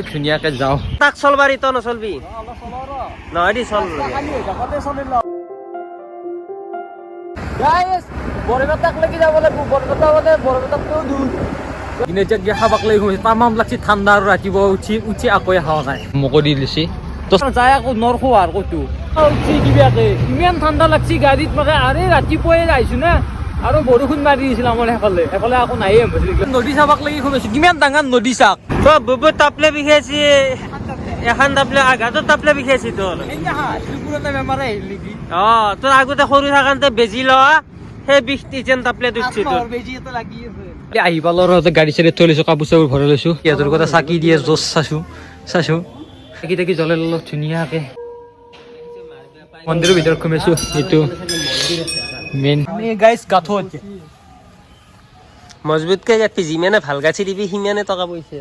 ধুনীয়াকে যাওঁ তাক চলবাৰী তই নচলবি নহয় দি চল খাবাক লাগি গৈছে তামাম লাগছি ঠাণ্ডা আৰু ৰাতিপুৱা উঠি আকৌ হাৱা নাই মোকো দি দিছি যাই আকৌ নৰখো আৰু ক'তো উঠি কিবাকে ইমান ঠাণ্ডা লাগছি গাড়ীত মানে আৰে ৰাতিপুৱাই আহিছো না আৰু বৰষুণ মাৰি দিছিল আমাৰ এফালে আকৌ নায়ে নদী চাবাক লাগি সোমাইছো কিমান ডাঙৰ নদী চাক তই বুবু তাপলে বিষাইছি এখন তাপলে আঘাতত তাপলে বিষাইছি তোৰ বেমাৰ আহিল নেকি তোৰ আগতে সৰু থাকোঁতে বেজি লোৱা সেই বিষটি যেন তাপলে উঠছি তোৰ আহি পালো আৰু গাড়ী চাড়ী থৈ লৈছো কাপোৰ চাপোৰ ভৰাই লৈছো সিহঁতৰ কথা চাকি দিয়ে জচ চাইছো চাকি জ্বলাই ললো ধুনীয়াকে মন্দিৰৰ ভিতৰত সোমাইছো এইটো মেইন গাইজ গাথো মজবুতকে গাঠি যিমানে ভাল গাঠি দিবি সিমানে টকা পইচা